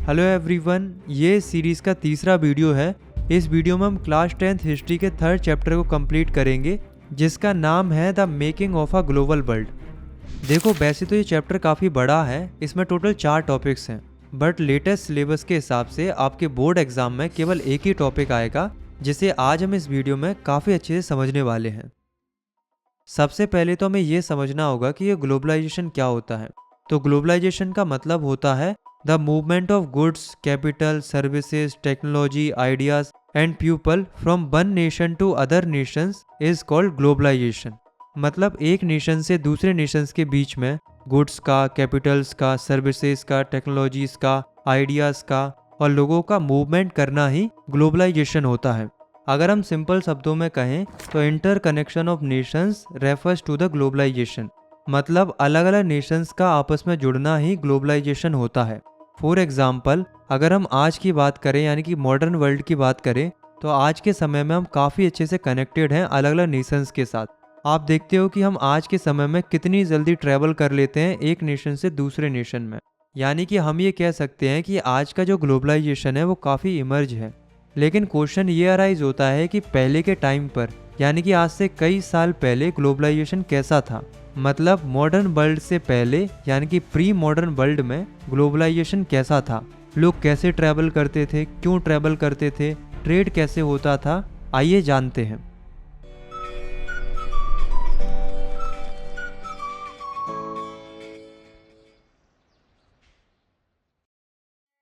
Hello everyone, ये series का तीसरा वीडियो है। इस वीडियो में हम क्लास 10th हिस्ट्री के थर्ड चैप्टर को कंप्लीट करेंगे, जिसका नाम है the making of a global world. देखो, वैसे तो ये चैप्टर काफ़ी बड़ा है, इसमें टोटल 4 टॉपिक्स हैं, बट लेटेस्ट सिलेबस के हिसाब से आपके बोर्ड एग्जाम में केवल एक ही टॉपिक आएगा, जिसे आज हम इस वीडियो में काफ़ी अच्छे से समझने वाले हैं। सबसे पहले तो हमें ये समझना होगा कि ये ग्लोबलाइजेशन क्या होता है। तो ग्लोबलाइजेशन का मतलब होता है the movement of goods, capital, services, technology, ideas and people from one nation to other nations is called globalisation. मतलब एक नेशन से दूसरे नेशंस के बीच में गुड्स का, कैपिटल्स का, सर्विसेज का, टेक्नोलॉजीज का, आइडियाज का और लोगों का मूवमेंट करना ही ग्लोबलाइजेशन होता है। अगर हम सिंपल शब्दों में कहें तो interconnection of nations refers to the globalisation. मतलब अलग अलग नेशंस का आपस में जुड़ना ही ग्लोबलाइजेशन होता है। फॉर एग्जाम्पल, अगर हम आज की बात करें यानी कि मॉडर्न वर्ल्ड की बात करें, तो आज के समय में हम काफ़ी अच्छे से कनेक्टेड हैं अलग अलग नेशंस के साथ। आप देखते हो कि हम आज के समय में कितनी जल्दी ट्रैवल कर लेते हैं एक नेशन से दूसरे नेशन में। यानी कि हम ये कह सकते हैं कि आज का जो ग्लोबलाइजेशन है वो काफ़ी इमर्ज है। लेकिन क्वेश्चन ये अराइज होता है कि पहले के टाइम पर यानी कि आज से कई साल पहले ग्लोबलाइजेशन कैसा था। मतलब मॉडर्न वर्ल्ड से पहले यानी कि प्री मॉडर्न वर्ल्ड में ग्लोबलाइजेशन कैसा था, लोग कैसे ट्रैवल करते थे, क्यों ट्रैवल करते थे, ट्रेड कैसे होता था, आइए जानते हैं।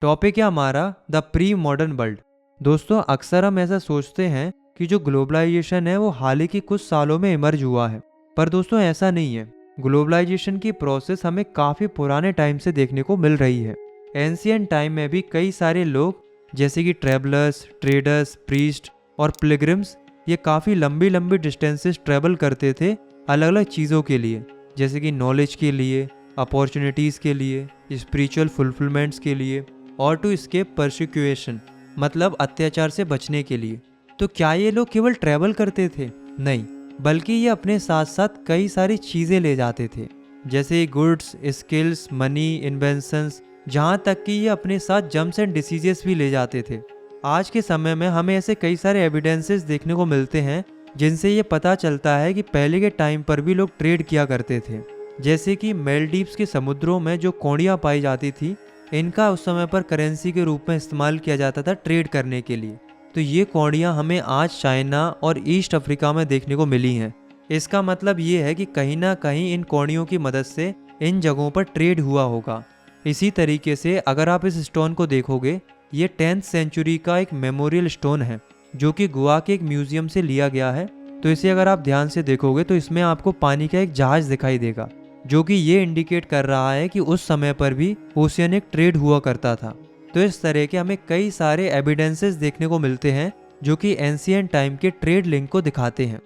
टॉपिक है हमारा द प्री मॉडर्न वर्ल्ड। दोस्तों, अक्सर हम ऐसा सोचते हैं कि जो ग्लोबलाइजेशन है वो हाल ही के कुछ सालों में इमर्ज हुआ है, पर दोस्तों ऐसा नहीं है। ग्लोबलाइजेशन की प्रोसेस हमें काफ़ी पुराने टाइम से देखने को मिल रही है। एंशियंट टाइम में भी कई सारे लोग जैसे कि ट्रैवलर्स, ट्रेडर्स, प्रीस्ट और पिलग्रिम्स ये काफ़ी लंबी लंबी डिस्टेंसेस ट्रैवल करते थे अलग अलग चीज़ों के लिए, जैसे कि नॉलेज के लिए, अपॉर्चुनिटीज़ के लिए, स्पिरिचुअल फुलफिलमेंट्स के लिए और टू एस्केप परसिक्यूशन मतलब अत्याचार से बचने के लिए। तो क्या ये लोग केवल ट्रैवल करते थे? नहीं, बल्कि ये अपने साथ साथ कई सारी चीज़ें ले जाते थे, जैसे गुड्स, स्किल्स, मनी, इन्वेंशंस, जहाँ तक कि ये अपने साथ जर्म्स एंड डिसीजेस भी ले जाते थे। आज के समय में हमें ऐसे कई सारे एविडेंसेस देखने को मिलते हैं जिनसे ये पता चलता है कि पहले के टाइम पर भी लोग ट्रेड किया करते थे। जैसे कि मालदीव्स के समुद्रों में जो कौड़ियाँ पाई जाती थी, इनका उस समय पर करेंसी के रूप में इस्तेमाल किया जाता था ट्रेड करने के लिए। तो ये कौड़ियाँ हमें आज चाइना और ईस्ट अफ्रीका में देखने को मिली हैं। इसका मतलब ये है कि कहीं ना कहीं इन कौड़ियों की मदद से इन जगहों पर ट्रेड हुआ होगा। इसी तरीके से अगर आप इस स्टोन को देखोगे, ये 10th सेंचुरी का एक मेमोरियल स्टोन है जो कि गोवा के एक म्यूजियम से लिया गया है। तो इसे अगर आप ध्यान से देखोगे तो इसमें आपको पानी का एक जहाज दिखाई देगा, जो कि ये इंडिकेट कर रहा है कि उस समय पर भी ओशियनिक ट्रेड हुआ करता था। तो इस तरह के हमें कई सारे एविडेंसेस देखने को मिलते हैं जो कि एंशिएंट टाइम के ट्रेड लिंक को दिखाते हैं।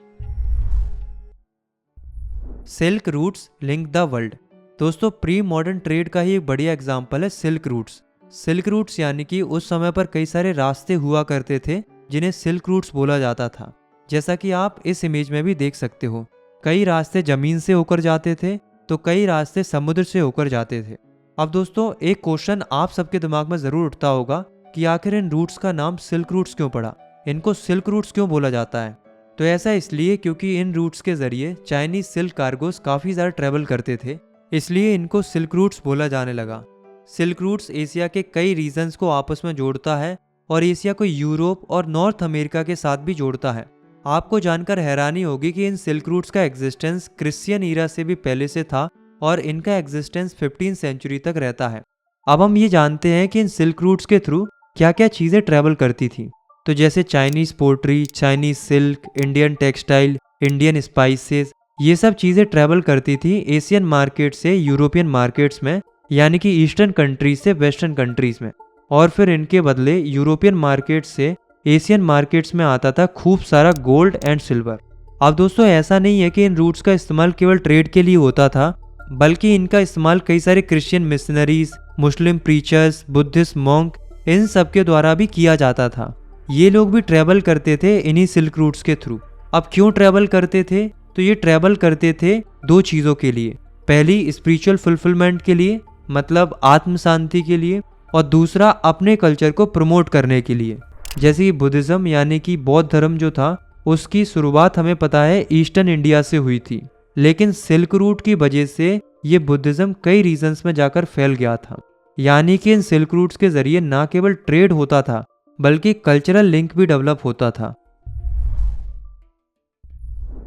Silk routes link the world. दोस्तों, प्री मॉडर्न ट्रेड का ही एक बढ़िया एग्जांपल है सिल्क रूट्स। सिल्क रूट्स यानी कि उस समय पर कई सारे रास्ते हुआ करते थे जिन्हें सिल्क रूट्स बोला जाता था। जैसा कि आप इस इमेज में भी देख सकते हो, कई रास्ते जमीन से होकर जाते थे तो कई रास्ते समुद्र से होकर जाते थे। अब दोस्तों, एक क्वेश्चन आप सबके दिमाग में जरूर उठता होगा कि आखिर इन रूट्स का नाम सिल्क रूट्स क्यों पड़ा, इनको सिल्क रूट्स क्यों बोला जाता है? तो ऐसा इसलिए क्योंकि इन रूट्स के जरिए चाइनीज सिल्क कार्गोस काफी ज़्यादा ट्रेवल करते थे, इसलिए इनको सिल्क रूट्स बोला जाने लगा। सिल्क रूट्स एशिया के कई रीजन्स को आपस में जोड़ता है और एशिया को यूरोप और नॉर्थ अमेरिका के साथ भी जोड़ता है। आपको जानकर हैरानी होगी कि इन सिल्क रूट्स का एग्जिस्टेंस क्रिश्चियन ईरा से भी पहले से था और इनका एग्जिस्टेंस 15th सेंचुरी तक रहता है। अब हम ये जानते हैं कि इन सिल्क रूट्स के थ्रू क्या क्या चीज़ें ट्रैवल करती थी। तो जैसे Chinese pottery, Chinese silk, Indian textile, Indian spices, ये सब चीज़ें ट्रैवल करती थी एशियन मार्केट से यूरोपियन मार्केट्स में, यानी कि ईस्टर्न कंट्रीज से वेस्टर्न कंट्रीज में, और फिर इनके बदले यूरोपियन मार्केट से एशियन मार्केट्स में आता था खूब सारा गोल्ड एंड सिल्वर। अब दोस्तों, ऐसा नहीं है कि इन रूट्स का इस्तेमाल केवल ट्रेड के लिए होता था, बल्कि इनका इस्तेमाल कई सारे क्रिश्चियन मिशनरीज, मुस्लिम प्रीचर्स, बुद्धिस्ट मॉन्क, इन सब के द्वारा भी किया जाता था। ये लोग भी ट्रैवल करते थे इन्हीं सिल्क रूट्स के थ्रू। अब क्यों ट्रैवल करते थे? तो ये ट्रैवल करते थे दो चीज़ों के लिए। पहली, स्पिरिचुअल फुलफिलमेंट के लिए, मतलब आत्म शांति के लिए, और दूसरा अपने कल्चर को प्रमोट करने के लिए। जैसे कि बुद्धिज्म यानी कि बौद्ध धर्म जो था उसकी शुरुआत हमें पता है ईस्टर्न इंडिया से हुई थी, लेकिन सिल्क रूट की वजह से ये बुद्धिज्म कई रीजन्स में जाकर फैल गया था। यानी कि इन सिल्क रूट्स के जरिए ना केवल ट्रेड होता था बल्कि कल्चरल लिंक भी डेवलप होता था।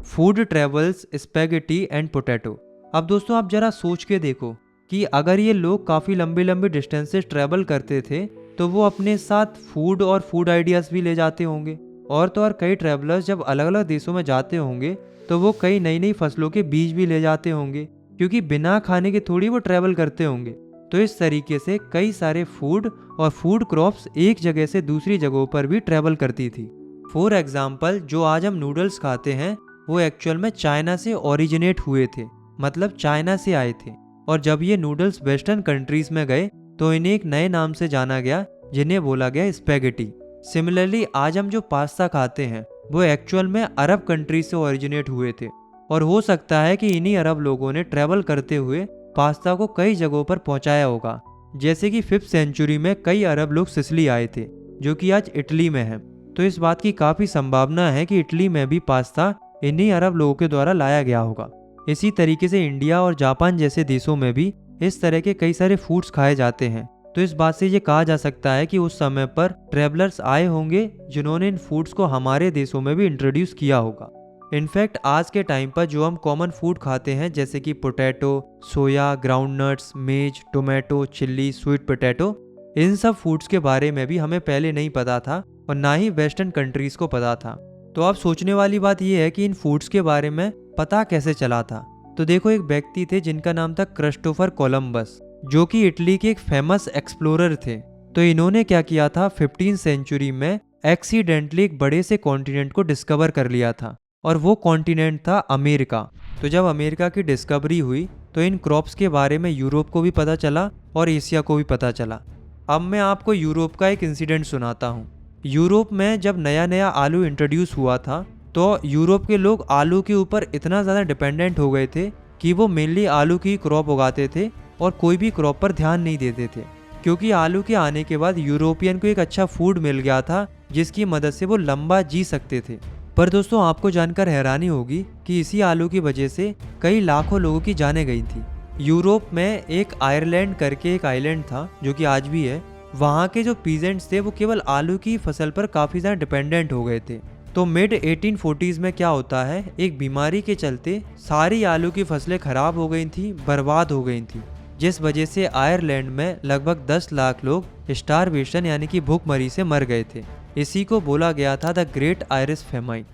Food travels, spaghetti and potato. अब दोस्तों आप जरा सोच के देखो कि अगर ये लोग काफ़ी लंबी लंबी डिस्टेंसेस ट्रैवल करते थे तो वो अपने साथ फूड और फूड आइडियाज़ भी ले जाते होंगे। और तो और कई ट्रैवलर्स जब अलग अलग देशों में जाते होंगे तो वो कई नई नई फसलों के बीज भी ले जाते होंगे, क्योंकि बिना खाने के थोड़ी वो ट्रैवल करते होंगे। तो इस तरीके से कई सारे फूड और फूड क्रॉप्स एक जगह से दूसरी जगहों पर भी ट्रैवल करती थी। फॉर एग्जाम्पल जो आज हम नूडल्स खाते हैं वो एक्चुअल में चाइना से ओरिजिनेट हुए थे, मतलब चाइना से आए थे। और जब ये नूडल्स वेस्टर्न कंट्रीज में गए तो इन्हें एक नए नाम से जाना गया जिन्हें बोला गया स्पैगेटी। सिमिलरली आज हम जो पास्ता खाते हैं वो एक्चुअल में अरब कंट्री से ओरिजिनेट हुए थे, और हो सकता है कि इन्हीं अरब लोगों ने ट्रैवल करते हुए पास्ता को कई जगहों पर पहुंचाया होगा। जैसे कि 5th सेंचुरी में कई अरब लोग सिसिली आए थे जो कि आज इटली में है। तो इस बात की काफ़ी संभावना है कि इटली में भी पास्ता इन्हीं अरब लोगों के द्वारा लाया गया होगा। इसी तरीके से इंडिया और जापान जैसे देशों में भी इस तरह के कई सारे फूड्स खाए जाते हैं। तो इस बात से ये कहा जा सकता है कि उस समय पर ट्रैवलर्स आए होंगे जिन्होंने इन फूड्स को हमारे देशों में भी इंट्रोड्यूस किया होगा। इनफैक्ट आज के टाइम पर जो हम कॉमन फूड खाते हैं जैसे कि पोटैटो, सोया, ग्राउंड नट्स, मेज, टोमेटो, चिल्ली, स्वीट पोटैटो, इन सब फूड्स के बारे में भी हमें पहले नहीं पता था और ना ही वेस्टर्न कंट्रीज को पता था। तो अब सोचने वाली बात यह है कि इन फूड्स के बारे में पता कैसे चला था। तो देखो एक व्यक्ति थे जिनका नाम था क्रिस्टोफर कोलंबस, जो कि इटली के एक फेमस एक्सप्लोरर थे। तो इन्होंने क्या किया था, 15th सेंचुरी में एक्सीडेंटली एक बड़े से कॉन्टिनेंट को डिस्कवर कर लिया था और वो कॉन्टिनेंट था अमेरिका। तो जब अमेरिका की डिस्कवरी हुई तो इन क्रॉप्स के बारे में यूरोप को भी पता चला और एशिया को भी पता चला। अब मैं आपको यूरोप का एक इंसिडेंट सुनाता हूँ। यूरोप में जब नया नया आलू इंट्रोड्यूस हुआ था तो यूरोप के लोग आलू के ऊपर इतना ज़्यादा डिपेंडेंट हो गए थे कि वो मेनली आलू की क्रॉप उगाते थे और कोई भी क्रॉप पर ध्यान नहीं देते थे, क्योंकि आलू के आने के बाद यूरोपियन को एक अच्छा फूड मिल गया था जिसकी मदद से वो लंबा जी सकते थे। पर दोस्तों आपको जानकर हैरानी होगी कि इसी आलू की वजह से कई लाखों लोगों की जानें गई थी। यूरोप में एक आयरलैंड करके एक आइलैंड था जो कि आज भी है। वहाँ के जो पीजेंट्स थे वो केवल आलू की फसल पर काफ़ी ज़्यादा डिपेंडेंट हो गए थे। तो मिड 1840s में क्या होता है, एक बीमारी के चलते सारी आलू की फसलें खराब हो गई थी, बर्बाद हो गई थी, जिस वजह से आयरलैंड में लगभग 10 लाख लोग स्टारवेशन यानी कि भूखमरी से मर गए थे। इसी को बोला गया था the great Irish famine.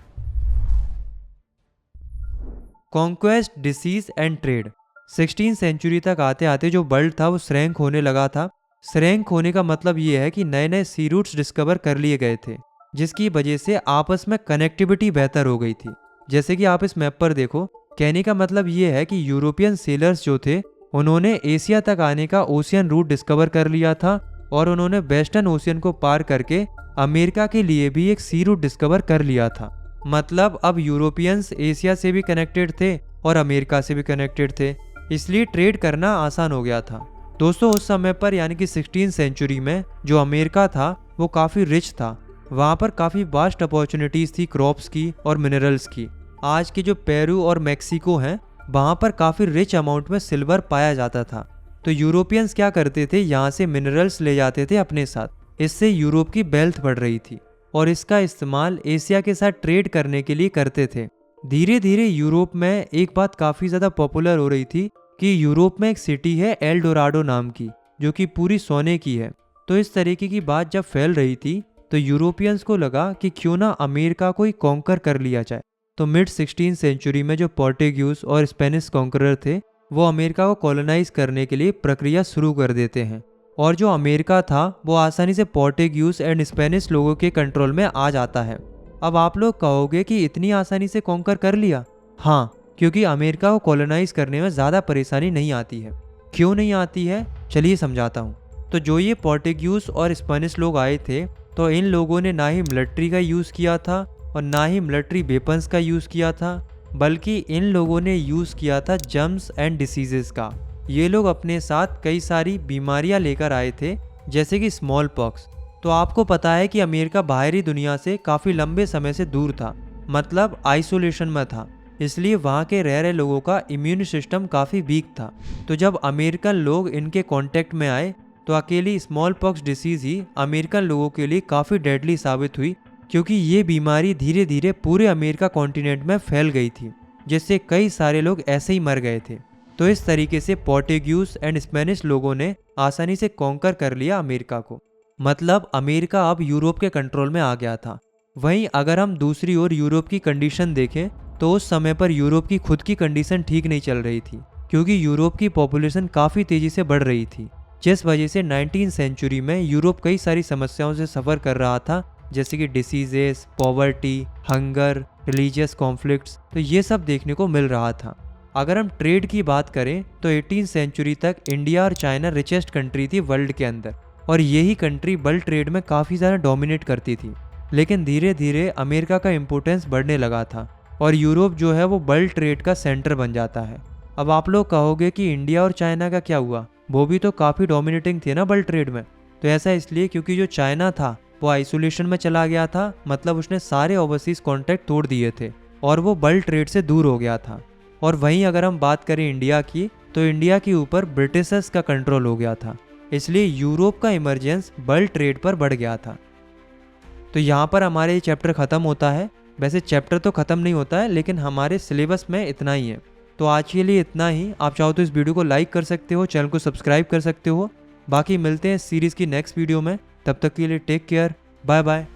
Conquest, disease and trade. 16th century तक आते आते जो वर्ल्ड था वो श्रैंक होने लगा था। श्रैंक होने का मतलब ये है कि नए नए सी रूट्स डिस्कवर कर लिए गए थे, जिसकी वजह से आपस में कनेक्टिविटी बेहतर हो गई थी। जैसे कि आप इस मैप पर देखो, कहने का मतलब ये है कि यूरोपियन सेलर्स जो थे उन्होंने एशिया तक आने का ओशियन रूट डिस्कवर कर लिया था और उन्होंने वेस्टर्न ओशियन को पार करके अमेरिका के लिए भी एक सी रूट डिस्कवर कर लिया था। मतलब अब यूरोपियंस एशिया से भी कनेक्टेड थे और अमेरिका से भी कनेक्टेड थे, इसलिए ट्रेड करना आसान हो गया था। दोस्तों उस समय पर यानी कि 16th सेंचुरी में जो अमेरिका था वो काफ़ी रिच था। वहाँ पर काफ़ी वास्ट अपॉर्चुनिटीज़ थी क्रॉप्स की और मिनरल्स की। आज के जो पेरू और मैक्सिको हैं वहाँ पर काफ़ी रिच अमाउंट में सिल्वर पाया जाता था। तो यूरोपियंस क्या करते थे, यहाँ से मिनरल्स ले जाते थे अपने साथ। इससे यूरोप की वेल्थ बढ़ रही थी और इसका इस्तेमाल एशिया के साथ ट्रेड करने के लिए करते थे। धीरे धीरे यूरोप में एक बात काफ़ी ज़्यादा पॉपुलर हो रही थी कि यूरोप में एक सिटी है एल डोराडो नाम की, जो कि पूरी सोने की है। तो इस तरीके की बात जब फैल रही थी तो यूरोपियंस को लगा कि क्यों ना अमेरिका को ही कॉन्कर कर लिया जाए। तो मिड 16th सेंचुरी में जो पोर्टुगीज और स्पेनिश कॉन्करर थे वो अमेरिका को कॉलोनाइज करने के लिए प्रक्रिया शुरू कर देते हैं, और जो अमेरिका था वो आसानी से पोर्टुगीज एंड स्पेनिश लोगों के कंट्रोल में आ जाता है। अब आप लोग कहोगे कि इतनी आसानी से कॉन्कर कर लिया? हाँ, क्योंकि अमेरिका को कॉलोनाइज करने में ज़्यादा परेशानी नहीं आती है। क्यों नहीं आती है, चलिए समझाता हूँ। तो जो ये पोर्टुगीज और स्पेनिश लोग आए थे तो इन लोगों ने ना ही मिलिट्री का यूज़ किया था और ना ही मिलिट्री वेपन्स का यूज़ किया था, बल्कि इन लोगों ने यूज़ किया था जर्म्स एंड डिसीजेस का। ये लोग अपने साथ कई सारी बीमारियां लेकर आए थे जैसे कि स्मॉल पॉक्स। तो आपको पता है कि अमेरिका बाहरी दुनिया से काफ़ी लंबे समय से दूर था, मतलब आइसोलेशन में था, इसलिए वहाँ के रह रहे लोगों का इम्यून सिस्टम काफ़ी वीक था। तो जब अमेरिकन लोग इनके कांटेक्ट में आए तो अकेली स्मॉल पॉक्स डिसीज़ ही अमेरिकन लोगों के लिए काफ़ी डेडली साबित हुई, क्योंकि ये बीमारी धीरे धीरे पूरे अमेरिका कॉन्टिनेंट में फैल गई थी, जिससे कई सारे लोग ऐसे ही मर गए थे। तो इस तरीके से पोर्टुगीज एंड स्पेनिश लोगों ने आसानी से कॉन्कर कर लिया अमेरिका को, मतलब अमेरिका अब यूरोप के कंट्रोल में आ गया था। वहीं अगर हम दूसरी ओर यूरोप की कंडीशन देखें तो उस समय पर यूरोप की खुद की कंडीशन ठीक नहीं चल रही थी, क्योंकि यूरोप की पॉपुलेशन काफ़ी तेज़ी से बढ़ रही थी, जिस वजह से 19वीं सेंचुरी में यूरोप कई सारी समस्याओं से सफ़र कर रहा था, जैसे कि diseases, poverty, hunger, religious conflicts. तो ये सब देखने को मिल रहा था। अगर हम ट्रेड की बात करें तो 18वीं सेंचुरी तक इंडिया और चाइना रिचेस्ट कंट्री थी वर्ल्ड के अंदर, और यही कंट्री बल्क ट्रेड में काफ़ी ज़्यादा डोमिनेट करती थी। लेकिन धीरे धीरे अमेरिका का इम्पोर्टेंस बढ़ने लगा था और यूरोप जो है वो बल्क ट्रेड का सेंटर बन जाता है। अब आप लोग कहोगे कि इंडिया और चाइना का क्या हुआ, वो भी तो काफ़ी डोमिनेटिंग थे ना बल्क ट्रेड में। तो ऐसा इसलिए क्योंकि जो चाइना था वो आइसोलेशन में चला गया था, मतलब उसने सारे ओवरसीज कॉन्टैक्ट तोड़ दिए थे और वो बल्क ट्रेड से दूर हो गया था। और वहीं अगर हम बात करें इंडिया की, तो इंडिया के ऊपर ब्रिटिशर्स का कंट्रोल हो गया था, इसलिए यूरोप का इमरजेंस बल्क ट्रेड पर बढ़ गया था। तो यहाँ पर हमारे ये चैप्टर ख़त्म होता है। वैसे चैप्टर तो ख़त्म नहीं होता है, लेकिन हमारे सिलेबस में इतना ही है। तो आज के लिए इतना ही। आप चाहो तो इस वीडियो को लाइक कर सकते हो, चैनल को सब्सक्राइब कर सकते हो। बाकी मिलते हैं इस सीरीज़ की नेक्स्ट वीडियो में। तब तक के लिए टेक केयर, बाय बाय।